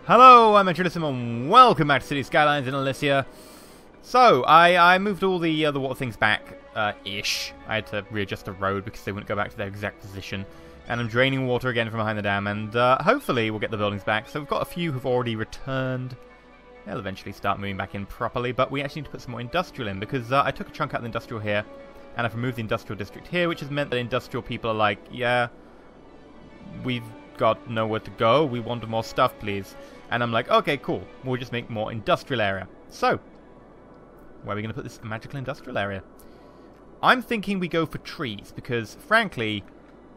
Hello, I'm EnterElysium and welcome back to City Skylines in Elysia. So, I moved all the water things back, ish. I had to readjust the road because they wouldn't go back to their exact position. And I'm draining water again from behind the dam, and hopefully we'll get the buildings back. So we've got a few who've already returned. They'll eventually start moving back in properly, but we actually need to put some more industrial in, because I took a chunk out of the industrial here, and I've removed the industrial district here, which has meant that industrial people are like, yeah, we've got nowhere to go, we want more stuff, please. And I'm like, okay, cool, we'll just make more industrial area. So, where are we going to put this magical industrial area? I'm thinking we go for trees, because, frankly,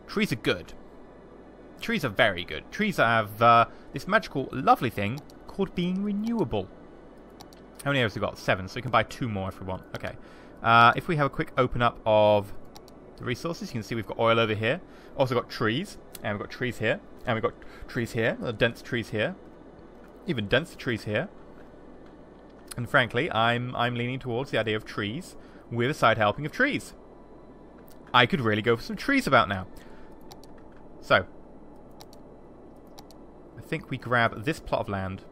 trees are good. Trees are very good. Trees have this magical, lovely thing called being renewable. How many areas have we got? 7, so we can buy 2 more if we want. Okay. If we have a quick open up of the resources, you can see we've got oil over here. Also got trees, and we've got trees here, and we've got trees here, dense trees here, even denser trees here. And frankly, I'm leaning towards the idea of trees with a side helping of trees. I could really go for some trees about now. So, I think we grab this plot of land.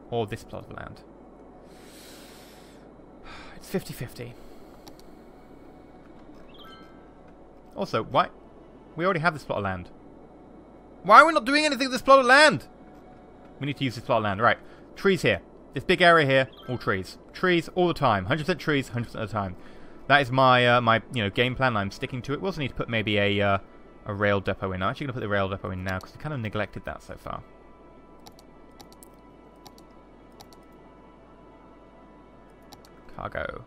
Or this plot of land. It's 50-50. Also, why? We already have this plot of land. Why are we not doing anything with this plot of land? We need to use this plot of land. Right. Trees here. This big area here, all trees. Trees all the time. 100% trees, 100% of the time. That is my my game plan. I'm sticking to it. We also need to put maybe a rail depot in. I'm actually going to put the rail depot in now because we kind of neglected that so far. Cargo.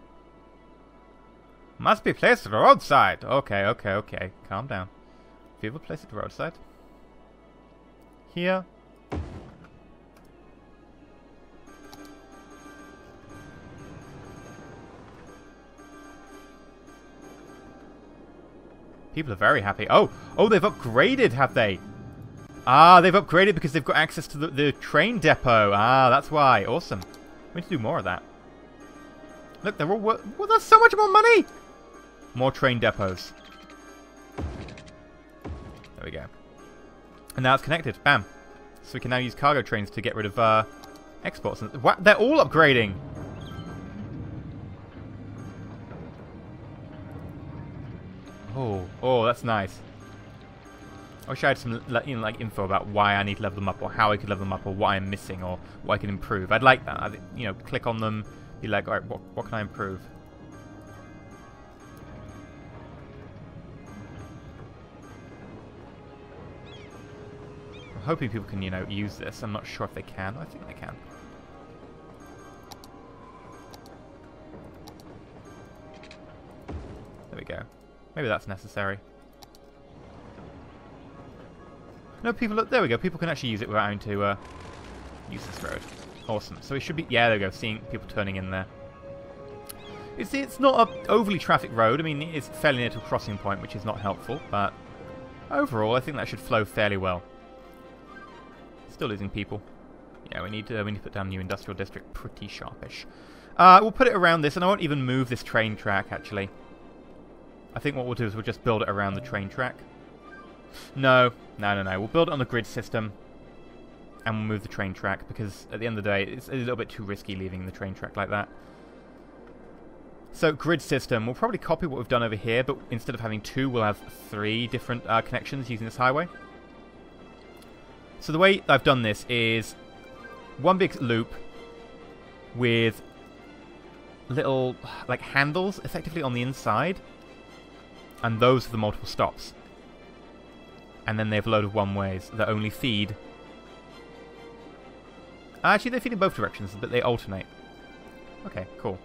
Must be placed at the roadside. Okay, okay, okay. Calm down. Have you ever placed at the roadside? Here. People are very happy. Oh, they've upgraded, have they? Ah, they've upgraded because they've got access to the train depot. Ah, that's why. Awesome. We need to do more of that. Look, they're all... Well, that's so much more money! More train depots. There we go. And now it's connected. Bam. So we can now use cargo trains to get rid of exports. What? They're all upgrading! Oh, that's nice. I wish I had some like info about why I need to level them up, or how I could level them up, or what I'm missing, or what I can improve. I'd like that. Click on them, be like, alright, what can I improve? I'm hoping people can, use this. I'm not sure if they can. I think they can. There we go. Maybe that's necessary. No, people... Look, there we go. People can actually use it without having to use this road. Awesome. So it should be... Yeah, there we go. Seeing people turning in there. It's not an overly traffic road. I mean, it's fairly near to a crossing point, which is not helpful. But overall, I think that should flow fairly well. Still losing people. Yeah, we need to put down a new industrial district. Pretty sharpish. We'll put it around this, and I won't even move this train track, actually. I think what we'll do is we'll just build it around the train track. No. We'll build it on the grid system. And we'll move the train track, because at the end of the day, it's a little bit too risky leaving the train track like that. So, grid system. We'll probably copy what we've done over here, but instead of having 2, we'll have 3 different connections using this highway. So the way I've done this is one big loop with little, like, handles, effectively, on the inside. And those are the multiple stops. And then they have a load of one-ways that only feed... Actually, they feed in both directions, but they alternate. Okay, cool.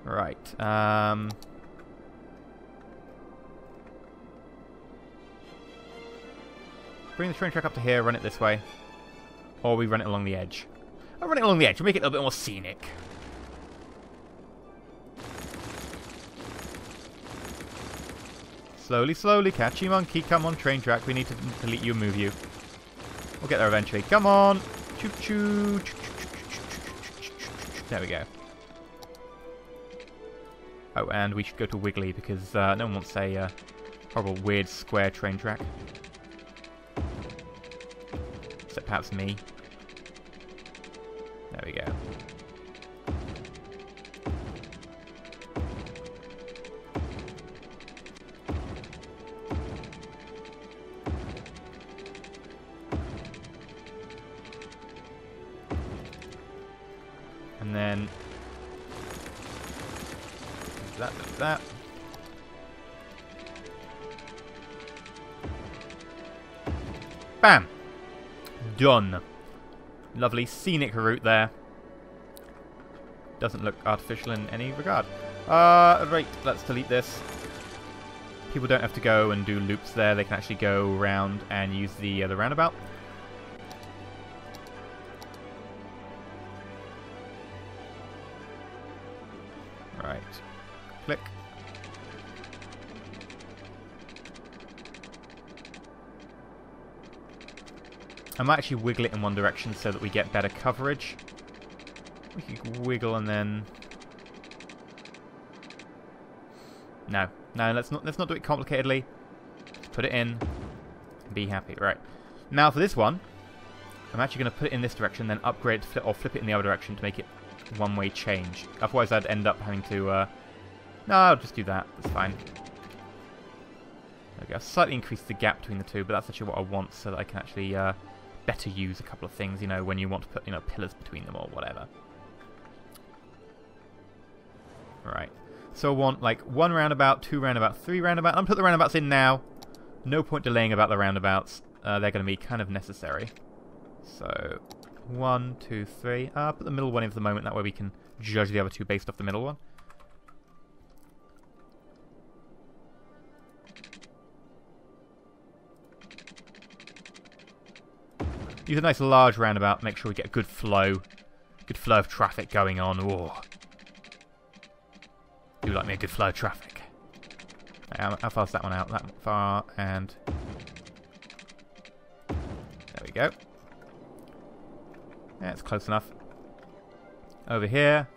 Right. Bring the train track up to here, run it this way. Or we run it along the edge. I'll run it along the edge, we'll make it a little bit more scenic. Slowly, slowly, catchy monkey, come on, train track, we need to delete you and move you. We'll get there eventually, come on! Choo-choo! There we go. Oh, and we should go to Wiggly, because no one wants a horrible, weird, square train track. Except perhaps me. There we go. And then that. Bam! Done. Lovely scenic route there. Doesn't look artificial in any regard. Right, let's delete this. People don't have to go and do loops there. They can actually go around and use the roundabout. Right. Click. I might actually wiggle it in one direction so that we get better coverage. We could wiggle and then... No, let's not do it complicatedly. Just put it in and be happy. Right. Now for this one, I'm actually going to put it in this direction, then upgrade to flip, or flip it in the other direction to make it one-way change. Otherwise I'd end up having to... No, I'll just do that. That's fine. There we go. Slightly increase the gap between the two, but that's actually what I want so that I can actually better use a couple of things, you know, when you want to put, you know, pillars between them or whatever. Right. So I want, like, 1 roundabout, 2 roundabout, 3 roundabout. I'm going to put the roundabouts in now. No point delaying about the roundabouts. They're going to be kind of necessary. So, 1, 2, 3. Put the middle one in for the moment. That way we can judge the other two based off the middle one. Use a nice large roundabout. Make sure we get a good flow. Good flow of traffic going on. Ooh. Do like me a good flow of traffic. How far's that one out? That far, and... There we go. That's close enough. Over here.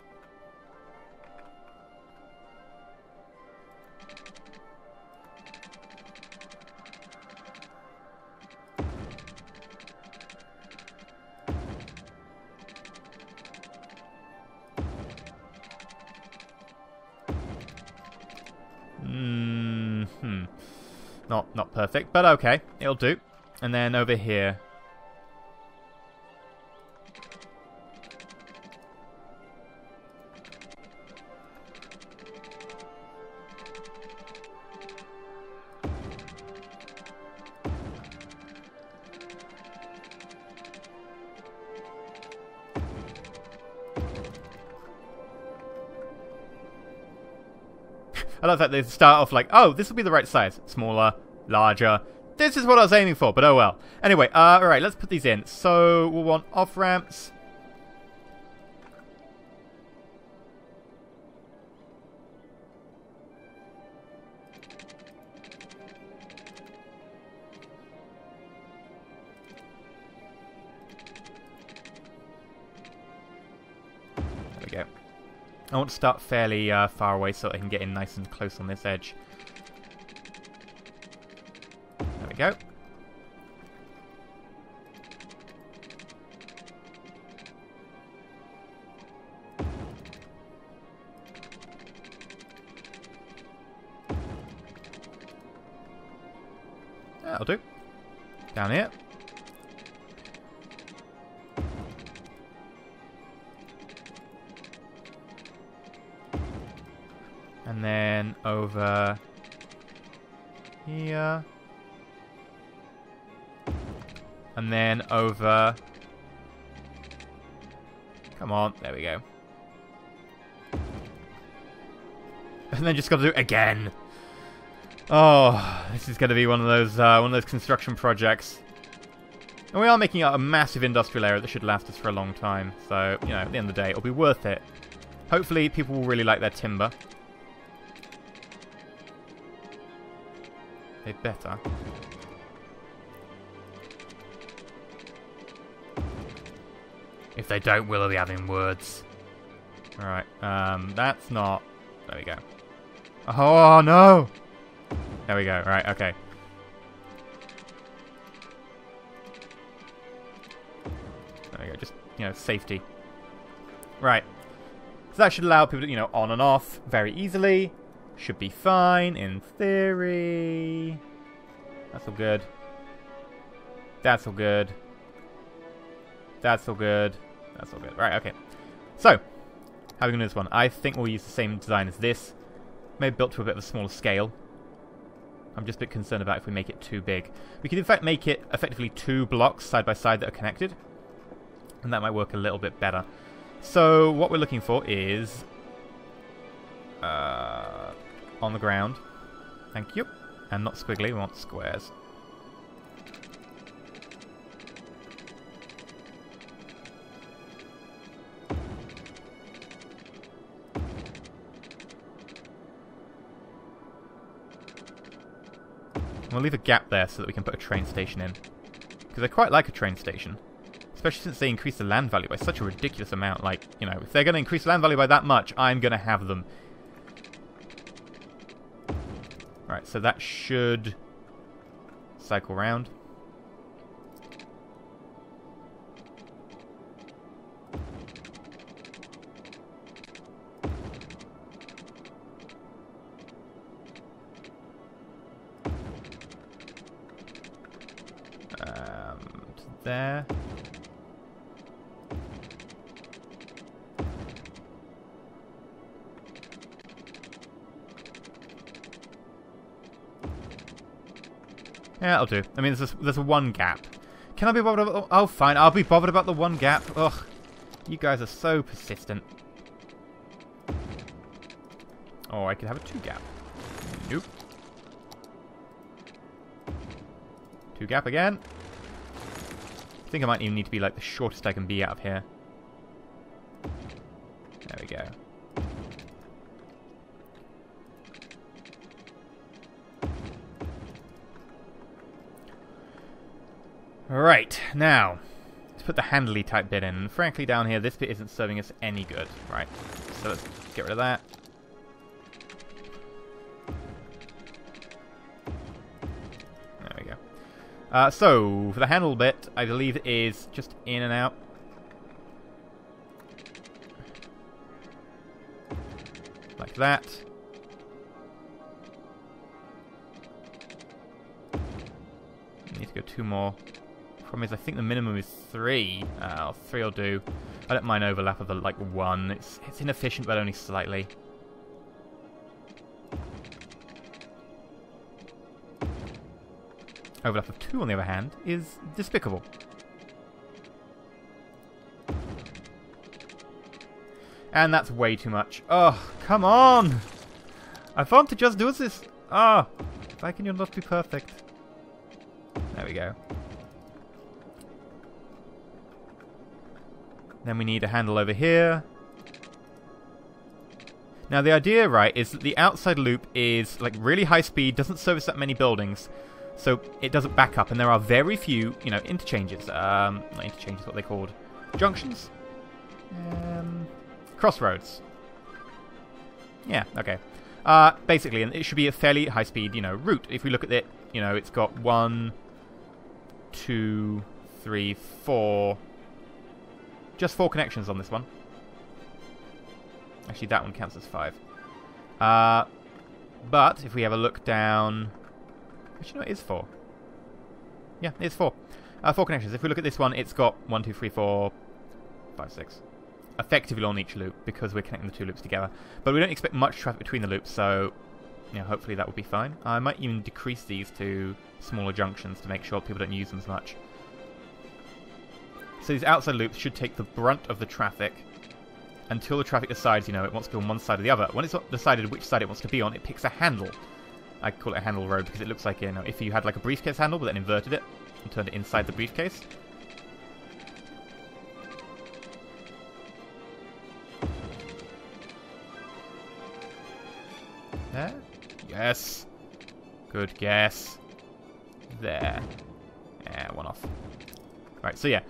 Not perfect, but okay. It'll do. And then over here. I love that they start off like, oh, this will be the right size. Smaller, larger. This is what I was aiming for, but oh well. Anyway, alright, let's put these in. So, we'll want off-ramps. There we go. I want to start fairly far away so I can get in nice and close on this edge. There we go. That'll do. Down here. And then over here. And then over... Come on, there we go. And then just got to do it again. Oh, this is going to be one of those construction projects. And we are making a massive industrial area that should last us for a long time. So, you know, at the end of the day, it'll be worth it. Hopefully, people will really like their timber. They better. If they don't, we'll be having words. Alright, that's not... There we go. Oh, no! There we go, right, okay. There we go, just, safety. Right. So that should allow people to, on and off very easily. Should be fine, in theory. That's all good. That's all good. That's all good. That's all good. Right, okay. So, how are we going to do this one? I think we'll use the same design as this. Maybe built to a bit of a smaller scale. I'm just a bit concerned about if we make it too big. We can in fact make it effectively 2 blocks side by side that are connected. And that might work a little bit better. So, what we're looking for is... on the ground. Thank you. And not squiggly, we want squares. We'll leave a gap there so that we can put a train station in. Because I quite like a train station. Especially since they increase the land value by such a ridiculous amount. Like, if they're going to increase land value by that much, I'm going to have them. Right, so that should cycle round. There. Yeah, that'll do. I mean, there's a one gap. Can I be bothered about... Oh, fine. I'll be bothered about the one gap. Ugh. You guys are so persistent. Oh, I could have a 2 gap. Nope. 2 gap again. I think I might even need to be like the shortest I can be out of here. There we go. Right, now, let's put the handly type bit in. And frankly, down here, this bit isn't serving us any good. Right, so let's get rid of that. There we go. So, for the handle bit, I believe it is just in and out. Like that. Need to go 2 more. Problem is, I think the minimum is 3. 3 will do. I don't mind overlap of the, 1. It's inefficient, but only slightly. Overlap of 2, on the other hand, is despicable. And that's way too much. Oh, come on! I thought to just do this. Ah, why can you not be perfect? There we go. Then we need a handle over here. Now the idea, right, is that the outside loop is really high speed, doesn't service that many buildings, so it doesn't back up, and there are very few, interchanges. Not interchanges, what are they called? Junctions? Crossroads. Yeah, okay. Basically, and it should be a fairly high speed, route. If we look at it, it's got 1, 2, 3, 4... Just 4 connections on this one. Actually, that one counts as 5. But if we have a look down... Actually, no, it is 4. Yeah, it's 4. 4 connections. If we look at this one, it's got 1, 2, 3, 4, 5, 6. Effectively on each loop, because we're connecting the 2 loops together. But we don't expect much traffic between the loops, so hopefully that will be fine. I might even decrease these to smaller junctions to make sure people don't use them as much. So these outside loops should take the brunt of the traffic until the traffic decides, it wants to be on one side or the other. When it's decided which side it wants to be on, it picks a handle. I call it a handle road because it looks like, if you had a briefcase handle but then inverted it and turned it inside the briefcase. There? Yes. Good guess. There. Yeah, 1 off. Right, so yeah.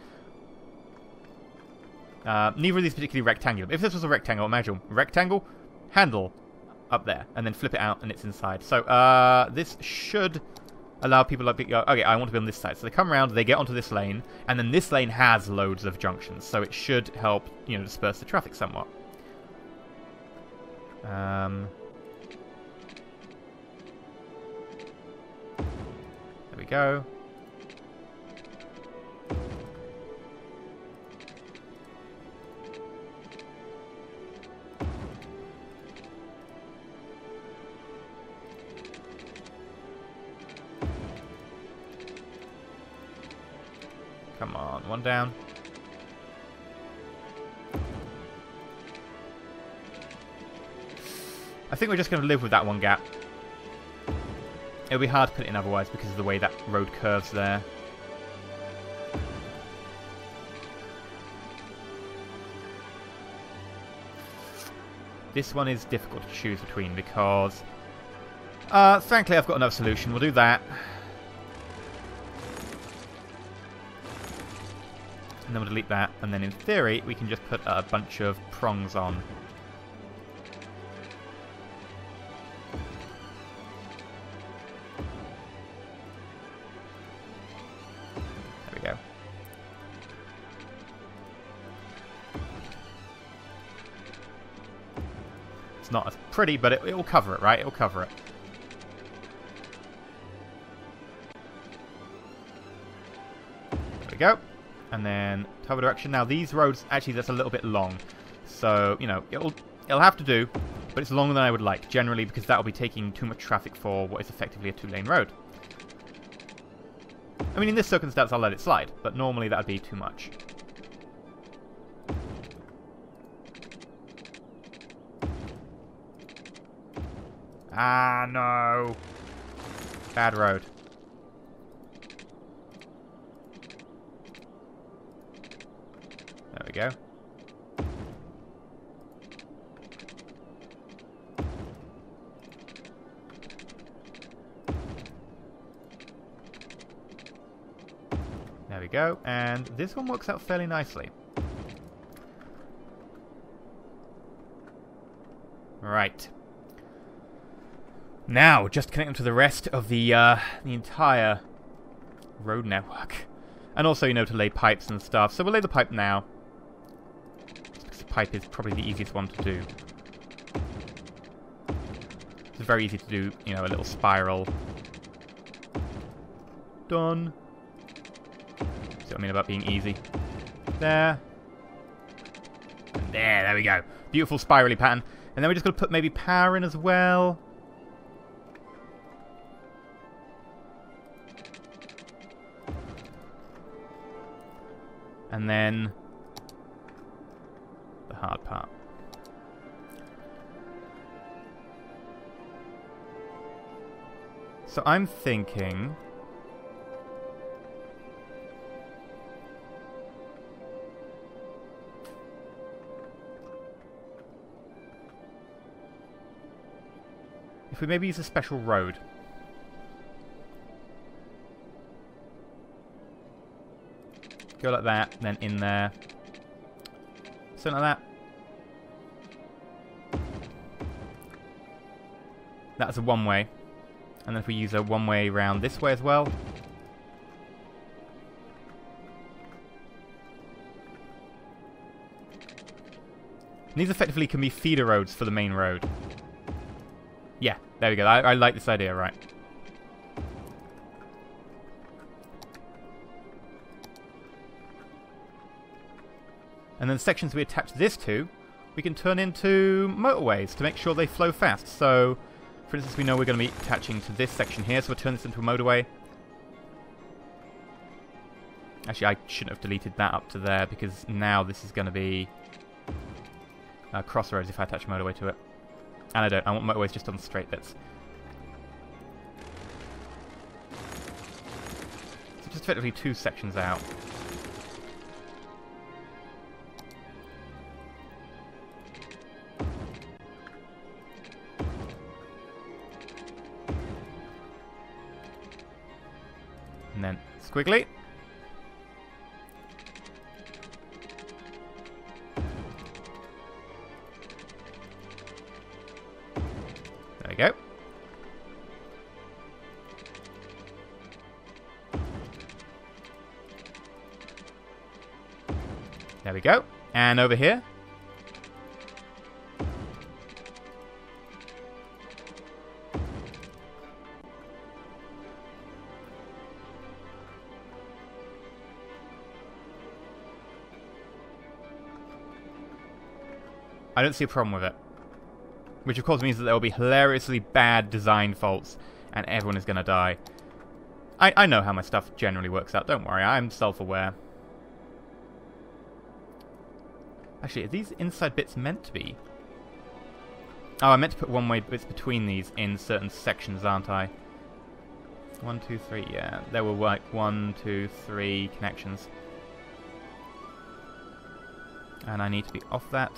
Neither of these particularly rectangular. If this was a rectangle, imagine rectangle, handle up there, and then flip it out and it's inside. So this should allow people like go, okay, I want to be on this side. So they come around, they get onto this lane, and then this lane has loads of junctions, so it should help, you know, disperse the traffic somewhat. There we go. Come on, one down. I think we're just going to live with that one gap. It'll be hard to put it in otherwise because of the way that road curves there. This one is difficult to choose between because, frankly, I've got another solution. We'll do that. And then we'll delete that, and then in theory, we can just put a bunch of prongs on. There we go. It's not as pretty, but it will cover it, right? It will cover it. There we go. And then other direction. Now these roads, actually that's a little bit long. So, you know, it'll have to do, but it's longer than I would like, generally because that'll be taking too much traffic for what is effectively a 2-lane road. I mean, in this circumstance I'll let it slide, but normally that'd be too much. Ah, no. Bad road. There we go. There we go. And this one works out fairly nicely. Right. Now, just connect them to the rest of the entire road network. And also, you know, to lay pipes and stuff. So we'll lay the pipe now. Because the pipe is probably the easiest one to do. It's very easy to do, you know, a little spiral. Done. See what I mean about being easy. There. And there we go. Beautiful spirally pattern. And then we're just going to put maybe power in as well. And then the hard part. So I'm thinking if we maybe use a special road. Go like that, then in there. Something like that. That's a one-way. And then if we use a one-way round this way as well. And these effectively can be feeder roads for the main road. Yeah, there we go. I like this idea, right. And then the sections we attach this to, we can turn into motorways to make sure they flow fast. So, for instance, we know we're going to be attaching to this section here, so we'll turn this into a motorway. Actually, I shouldn't have deleted that up to there, because now this is going to be crossroads if I attach a motorway to it. And I don't. I want motorways just on the straight bits. So just effectively 2 sections out. And then squiggly. There we go. There we go. And over here. I don't see a problem with it. Which of course means that there will be hilariously bad design faults and everyone is going to die. I know how my stuff generally works out, don't worry, I'm self-aware. Actually, are these inside bits meant to be? Oh, I meant to put one-way bits between these in certain sections, aren't I? 1, 2, 3, yeah. There were like 1, 2, 3 connections. And I need to be off that.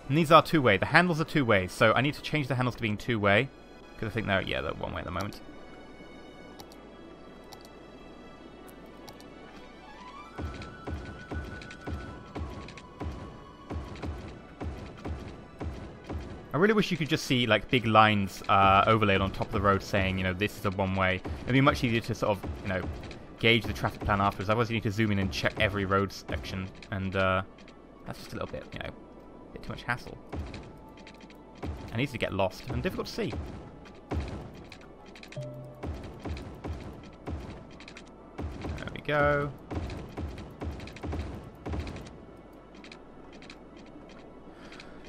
And these are two-way. The handles are two-way, so I need to change the handles to being two-way. Because I think they're one-way at the moment. I really wish you could just see like big lines overlaid on top of the road saying, you know, this is a one-way. It'd be much easier to sort of, you know, gauge the traffic plan afterwards. Otherwise you need to zoom in and check every road section. And that's just a little bit, you know, a bit too much hassle. And easy to get lost and difficult to see. There we go.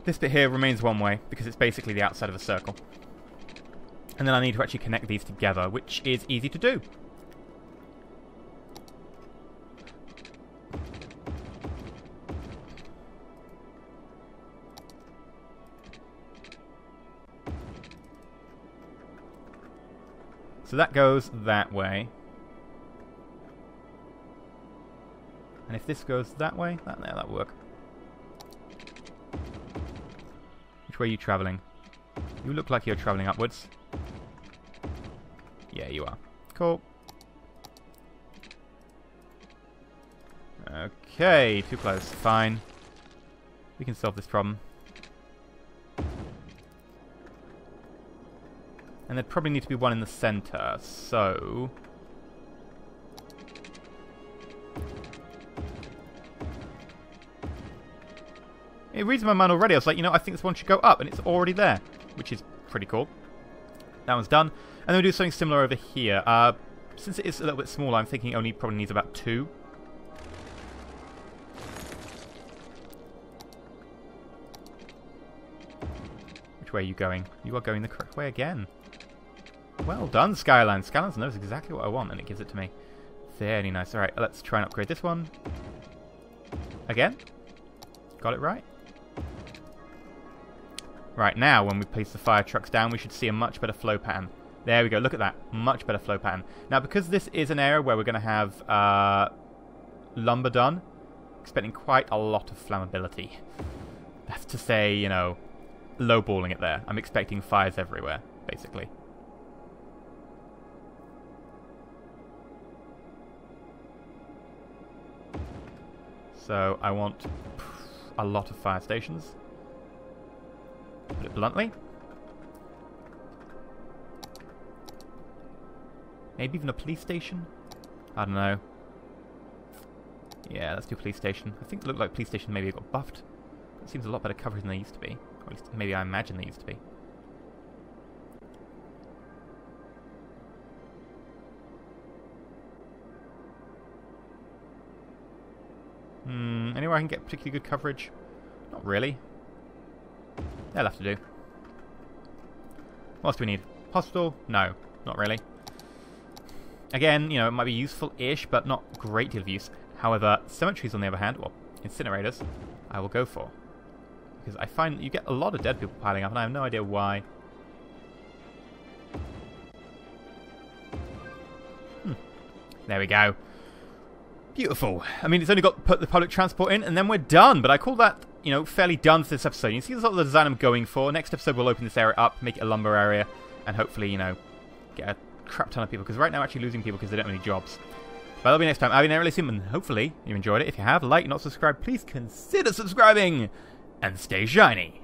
This bit here remains one way because it's basically the outside of a circle. And then I need to actually connect these together, which is easy to do. So that goes that way. And if this goes that way, that'll work. Which way are you travelling? You look like you're travelling upwards. Yeah, you are. Cool. Okay, too close. Fine. We can solve this problem. And there'd probably need to be one in the centre, so... It reads in my mind already. I was like, you know, I think this one should go up, and it's already there, which is pretty cool. That one's done. And then we'll do something similar over here. Since it is a little bit smaller, I'm thinking it only probably needs about 2. Which way are you going? You are going the correct way again. Well done, Skylines. Skylines knows exactly what I want, and it gives it to me. Very nice. Alright, let's try and upgrade this one. Again. Got it right. Right, now when we place the fire trucks down, we should see a much better flow pattern. There we go, look at that. Much better flow pattern. Now, because this is an area where we're going to have lumber done, expecting quite a lot of flammability. That's to say, you know, lowballing it there. I'm expecting fires everywhere, basically. So, I want a lot of fire stations. Put it bluntly. Maybe even a police station? I don't know. Yeah, let's do police station. I think it looked like police station maybe got buffed. It seems a lot better coverage than they used to be. Or at least maybe I imagine they used to be. Anywhere I can get particularly good coverage? Not really. They'll have to do. What else do we need? Hospital? No, not really. Again, you know, it might be useful-ish, but not a great deal of use. However, cemeteries, on the other hand, or incinerators, I will go for. Because I find that you get a lot of dead people piling up, and I have no idea why. There we go. Beautiful. I mean, it's only got to put the public transport in, and then we're done. But I call that, you know, fairly done for this episode. You see the sort of the design I'm going for. Next episode, we'll open this area up, make it a lumber area, and hopefully, you know, get a crap ton of people. Because right now, we're actually losing people because they don't have any jobs. But that'll be next time. I've been EnterElysium, and hopefully you enjoyed it. If you have, like, not subscribed, please consider subscribing. And stay shiny.